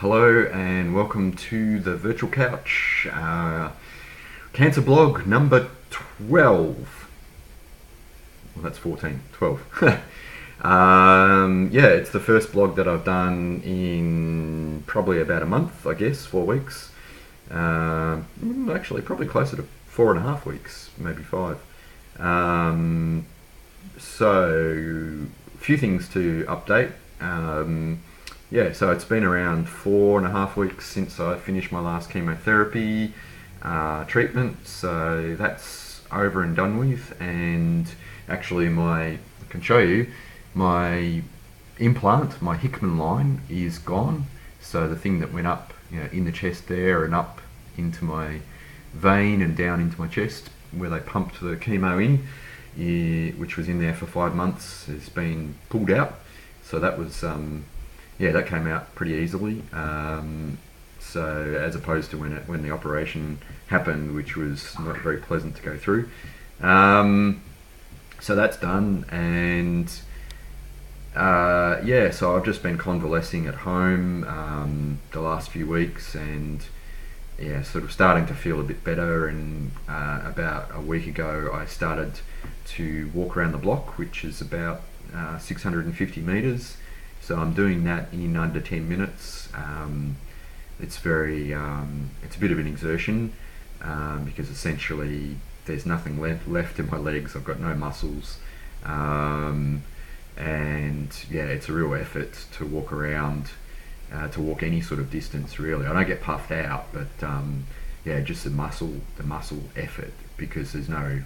Hello and welcome to the Virtual Couch, cancer blog number 12. Well, that's 14, 12. Yeah, it's the first blog that I've done in probably about a month, I guess, 4 weeks. Actually, probably closer to 4.5 weeks, maybe 5. So, a few things to update. Yeah, so it's been around 4.5 weeks since I finished my last chemotherapy treatment, so that's over and done with. And actually, I can show you my implant, my Hickman line, is gone. So the thing that went up, in the chest there and up into my vein and down into my chest, where they pumped the chemo in, which was in there for 5 months, has been pulled out. So that was that came out pretty easily. So as opposed to when the operation happened, which was not very pleasant to go through. So that's done, and so I've just been convalescing at home the last few weeks, and sort of starting to feel a bit better. And about a week ago, I started to walk around the block, which is about 650 meters. So I'm doing that in under 10 minutes. It's it's a bit of an exertion because essentially there's nothing left in my legs. I've got no muscles, and it's a real effort to walk around, to walk any sort of distance really. I don't get puffed out, but just the muscle effort, because there's no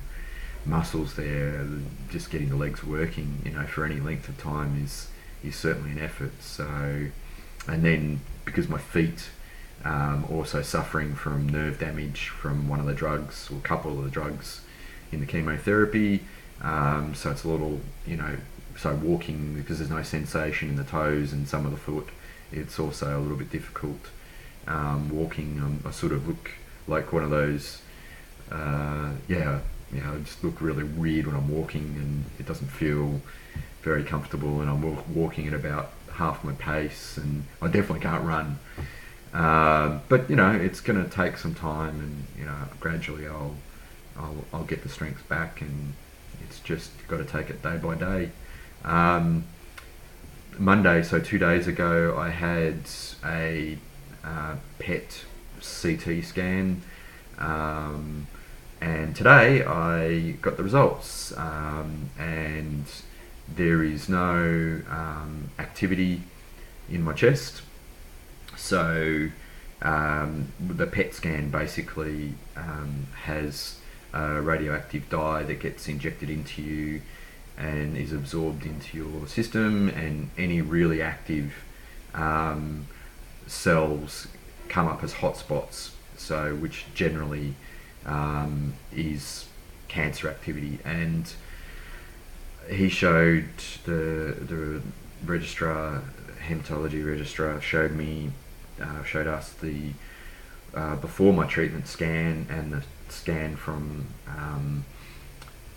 muscles there. Just getting the legs working, for any length of time is certainly an effort. So, and then because my feet also suffering from nerve damage from one of the drugs, or a couple of the drugs in the chemotherapy, so it's a little, so walking, because there's no sensation in the toes and some of the foot, it's also a little bit difficult. Walking, I sort of look like one of those, I just look really weird when I'm walking, and it doesn't feel very comfortable, and I'm walking at about half my pace, and I definitely can't run. But it's going to take some time, and gradually I'll get the strength back, and it's just got to take it day by day. Monday, so 2 days ago, I had a PET CT scan, and today I got the results, and there is no activity in my chest. So the PET scan basically has a radioactive dye that gets injected into you and is absorbed into your system, and any really active cells come up as hotspots, so which generally is cancer activity. And he showed the registrar, hematology registrar, showed us the before my treatment scan and the scan from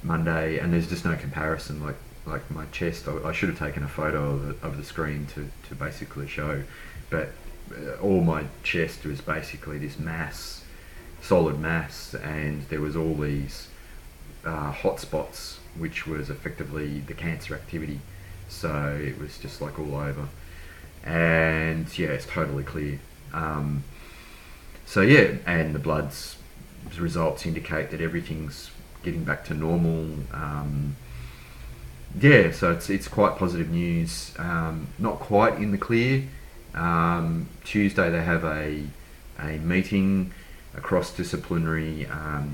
Monday, and there's just no comparison. Like my chest, I should have taken a photo of the screen to basically show, but all my chest was basically this mass, solid mass, and there was all these hot spots, which was effectively the cancer activity. So it was just like all over, and it's totally clear. And the blood's results indicate that everything's getting back to normal. So it's quite positive news. Not quite in the clear. Tuesday they have a meeting, a cross-disciplinary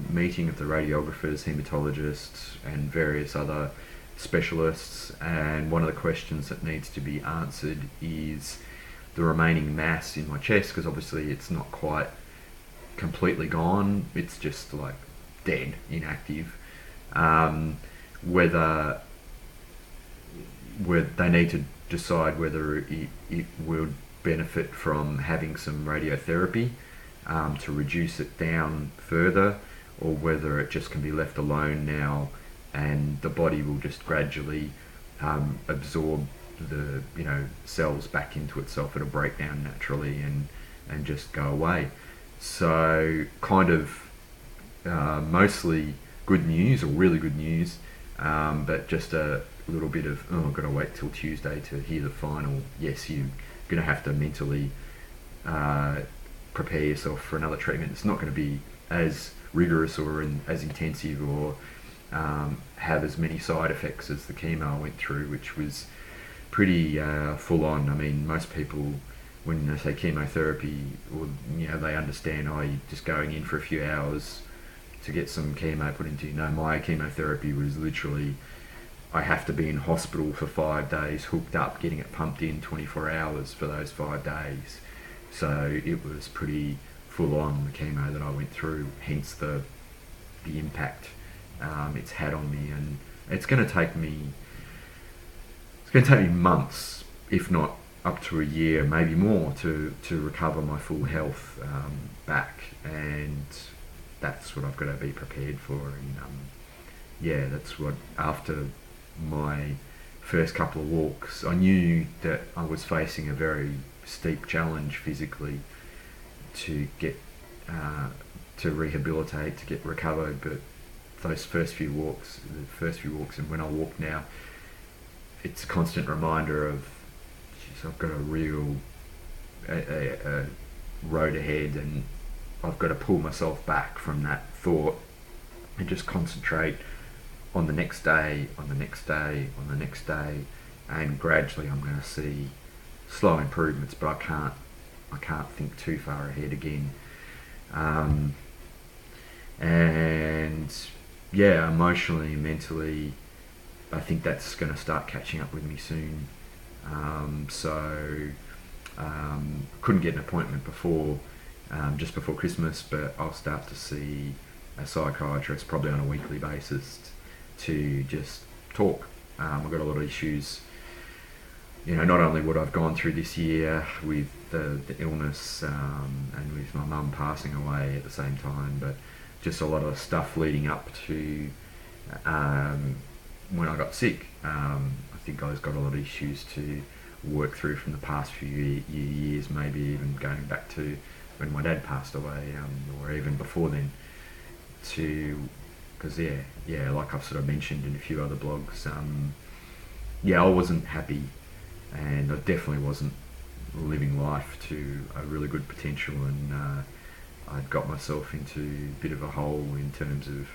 meeting of the radiographers, hematologists, and various other specialists. And one of the questions that needs to be answered is the remaining mass in my chest, because obviously it's not quite completely gone. It's just like dead, inactive. Whether they need to decide whether it would benefit from having some radiotherapy to reduce it down further, or whether it just can be left alone now and the body will just gradually absorb the cells back into itself. It'll break down naturally and just go away. So kind of mostly good news, or really good news, but just a little bit of, oh, I've got to wait till Tuesday to hear the final. Yes, you're going to have to mentally prepare yourself for another treatment. It's not going to be as rigorous or as intensive, or have as many side effects as the chemo I went through, which was pretty full on. I mean, most people, when they say chemotherapy, or they understand, oh, you're just going in for a few hours to get some chemo put into you. No, my chemotherapy was literally, I have to be in hospital for 5 days, hooked up, getting it pumped in 24 hours for those 5 days. So it was pretty full on, the chemo that I went through, hence the impact it's had on me. And it's going to take me months, if not up to a year, maybe more, to recover my full health back. And that's what I've got to be prepared for. And that's what, after my first couple of walks, I knew that I was facing a very steep challenge physically to get to rehabilitate, to get recovered. But those first few walks, and when I walk now, it's a constant reminder of, geez, I've got a real a road ahead, and I've got to pull myself back from that thought and just concentrate on the next day, on the next day, on the next day, and gradually I'm going to see slow improvements. But I can't think too far ahead again. And yeah, emotionally, mentally, I think that's going to start catching up with me soon. Couldn't get an appointment before, just before Christmas, but I'll start to see a psychiatrist probably on a weekly basis to just talk. I've got a lot of issues, not only what I've gone through this year with the illness, and with my mum passing away at the same time, but just a lot of stuff leading up to when I got sick. I think I've got a lot of issues to work through from the past few years, maybe even going back to when my dad passed away, or even before then, because like I've sort of mentioned in a few other blogs, I wasn't happy, and I definitely wasn't living life to a really good potential, and I'd got myself into a bit of a hole in terms of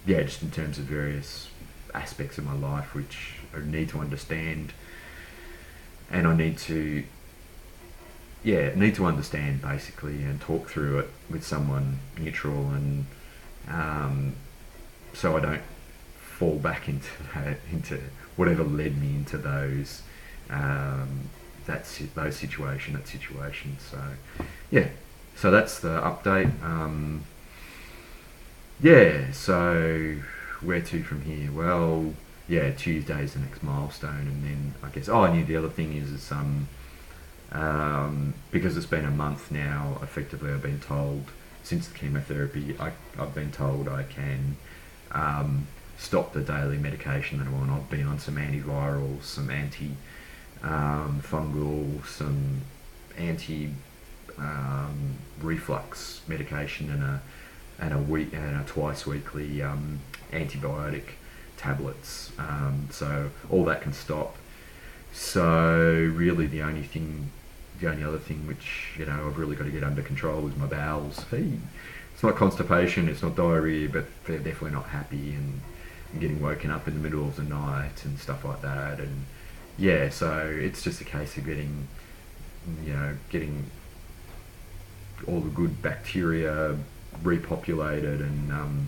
just in terms of various aspects of my life, which I need to understand, and I need to understand basically, and talk through it with someone neutral, and so I don't fall back into whatever led me into those situations. So that's the update. So where to from here? Well, Tuesday's the next milestone, and then I guess, I knew the other thing is because it's been a month now, effectively I've been told, since the chemotherapy, I've been told I can stop the daily medication that I'm on. I've been on some antivirals, some anti-fungal, some anti-reflux medication, and a twice weekly antibiotic tablets. So all that can stop. So really the only other thing which I've really got to get under control is my bowels. It's not constipation, it's not diarrhea, but they're definitely not happy, and getting woken up in the middle of the night and stuff like that. And so it's just a case of getting all the good bacteria repopulated, and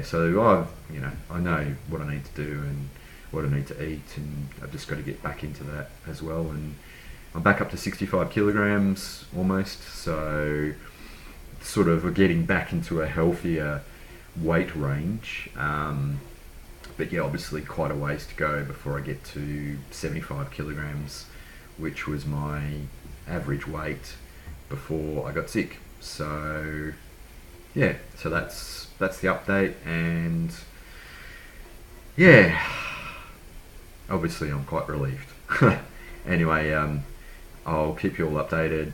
so I know what I need to do and what I need to eat, and I've just got to get back into that as well. And I'm back up to 65 kilograms almost, so sort of getting back into a healthier weight range. But obviously quite a ways to go before I get to 75 kilograms, which was my average weight before I got sick. So so that's the update, and obviously I'm quite relieved. Anyway, I'll keep you all updated.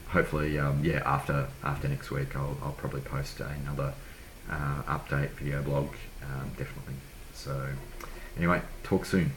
Hopefully, yeah, after next week, I'll probably post another update video blog, definitely. So, anyway, talk soon.